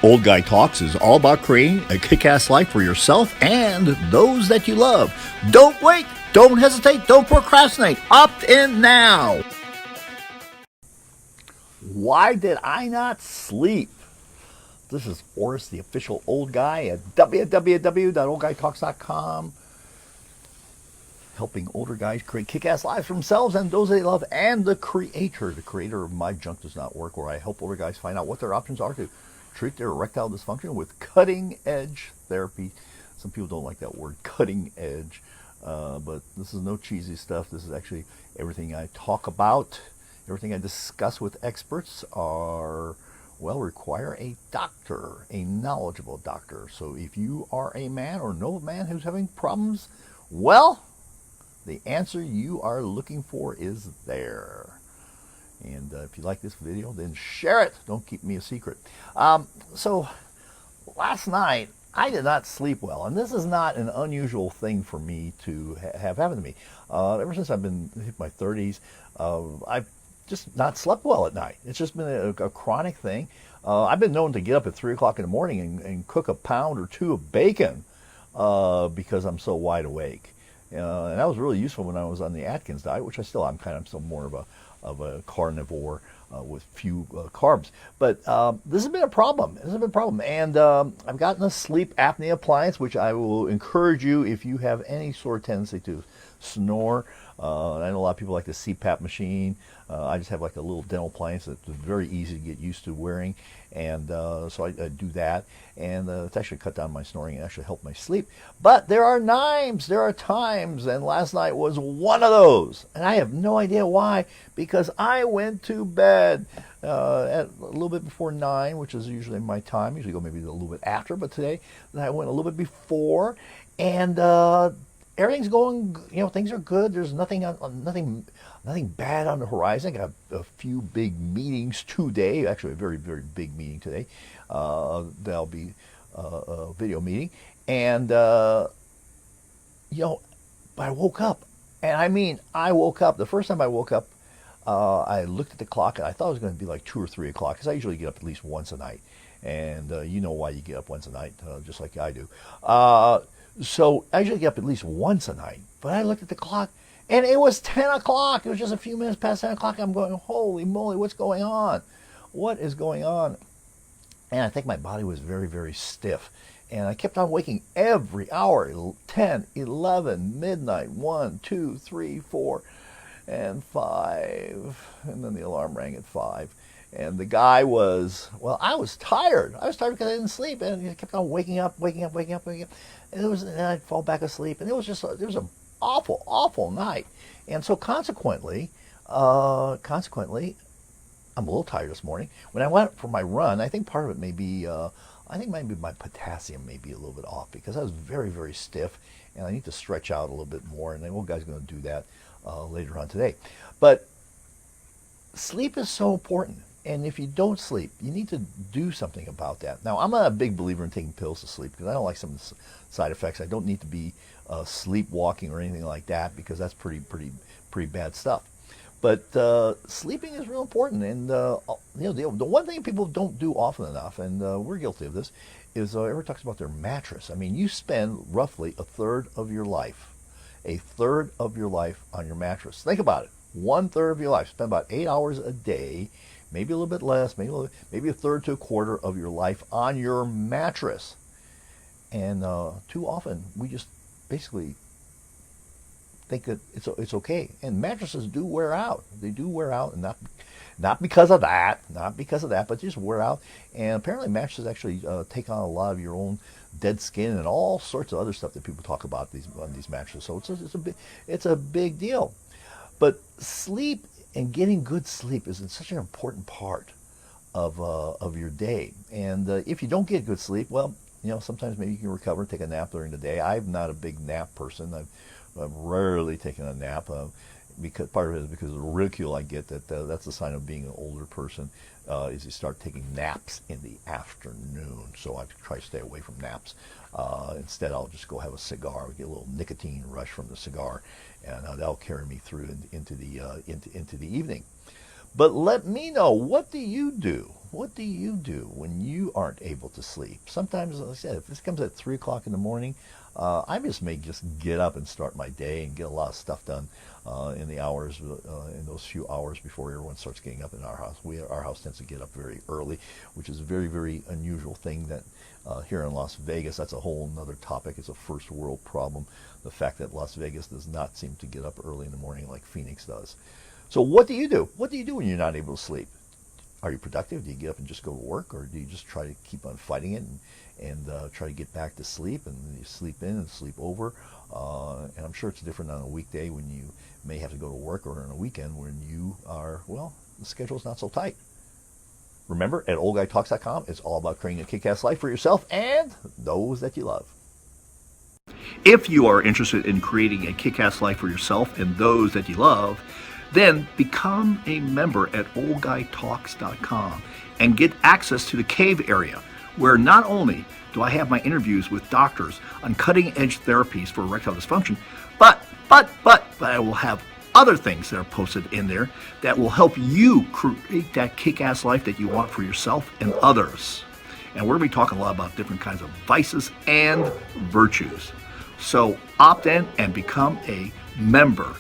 Old Guy Talks is all about creating a kick-ass life for yourself and those that you love. Don't wait, don't hesitate, don't procrastinate. Opt in now. Why did I not sleep? This is Oris, the official old guy at www.oldguytalks.com, helping older guys create kick-ass lives for themselves and those they love, and the creator of My Junk Does Not Work, where I help older guys find out what their options are to treat their erectile dysfunction with cutting-edge therapy. Some people don't like that word, cutting edge, but this is no cheesy stuff. This is actually everything I talk about, everything I discuss with experts require a doctor, a knowledgeable doctor. So if you are a man or know a man who's having problems, well, the answer you are looking for is there. And if you like this video, then share it. Don't keep me a secret. So last night, I did not sleep well. And this is not an unusual thing for me to have happen to me. Ever since I've been in my 30s, I've just not slept well at night. It's just been a chronic thing. I've been known to get up at 3 o'clock in the morning and cook a pound or two of bacon because I'm so wide awake. And that was really useful when I was on the Atkins diet, which I still am. I'm still more of a carnivore with few carbs. But this has been a problem. And I've gotten a sleep apnea appliance, which I will encourage you if you have any sort of tendency to snore. I know a lot of people like the CPAP machine. I just have like a little dental appliance that's very easy to get used to wearing, and so I do that, and it's actually cut down my snoring and actually helped my sleep. But there are times, and last night was one of those, and I have no idea why, because I went to bed at a little bit before 9, which is usually my time. Usually go maybe a little bit after, but today I went a little bit before, and everything's going, things are good. There's nothing bad on the horizon. I got a few big meetings today, actually a very, very big meeting today. That'll be a video meeting. And, but I woke up. And I woke up. The first time I woke up, I looked at the clock, and I thought it was going to be like 2 or 3 o'clock, because I usually get up at least once a night. And you know why you get up once a night, just like I do. So I usually get up at least once a night, but I looked at the clock, and it was 10 o'clock. It was just a few minutes past 10 o'clock. I'm going, holy moly, what's going on? What is going on? And I think my body was very, very stiff. And I kept on waking every hour, 10, 11, midnight, 1, 2, 3, 4, and 5. And then the alarm rang at 5. And the guy I was tired. I was tired because I didn't sleep, and I kept on waking up. And I'd fall back asleep, and it was an awful, awful night. And so consequently, I'm a little tired this morning. When I went for my run, I think part of it may be, maybe my potassium may be a little bit off, because I was very, very stiff, and I need to stretch out a little bit more. And the old guy's going to do that later on today. But sleep is so important. And if you don't sleep, you need to do something about that. Now, I'm not a big believer in taking pills to sleep, because I don't like some of the side effects. I don't need to be sleepwalking or anything like that, because that's pretty bad stuff. But sleeping is real important. And the one thing people don't do often enough, and we're guilty of this, is everyone talks about their mattress. You spend roughly a third of your life on your mattress. Think about it. 1/3 of your life. Spend about 8 hours a day, maybe a little bit less, maybe a third to a quarter of your life on your mattress. And too often we just basically think that it's okay. And mattresses do wear out. They do wear out, and not because of that, but just wear out. And apparently mattresses actually take on a lot of your own dead skin and all sorts of other stuff that people talk about on these mattresses. So it's a big deal. But sleep and getting good sleep is such an important part of your day. And if you don't get good sleep, well, sometimes maybe you can recover and take a nap during the day. I'm not a big nap person. I've rarely taken a nap. Because part of it is because of the ridicule I get that's a sign of being an older person, is you start taking naps in the afternoon. So I try to stay away from naps. Instead, I'll just go have a cigar, get a little nicotine rush from the cigar, and that'll carry me through into the evening. But let me know, what do you do what do you do when you aren't able to sleep? Sometimes, like I said, if this comes at 3 o'clock in the morning, I just may just get up and start my day and get a lot of stuff done in the hours, in those few hours before everyone starts getting up in our house. Our house tends to get up very early, which is a very, very unusual thing that here in Las Vegas, that's a whole other topic. It's a first world problem. The fact that Las Vegas does not seem to get up early in the morning like Phoenix does. So what do you do? What do you do when you're not able to sleep? Are you productive? Do you get up and just go to work, or do you just try to keep on fighting it and try to get back to sleep, and you sleep in and sleep over? And I'm sure it's different on a weekday when you may have to go to work, or on a weekend when you are, well, the schedule's not so tight. Remember, at oldguytalks.com, it's all about creating a kick-ass life for yourself and those that you love. If you are interested in creating a kick-ass life for yourself and those that you love, then become a member at oldguytalks.com and get access to the cave area, where not only do I have my interviews with doctors on cutting-edge therapies for erectile dysfunction, but I will have other things that are posted in there that will help you create that kick-ass life that you want for yourself and others. And we're going to be talking a lot about different kinds of vices and virtues. So opt in and become a member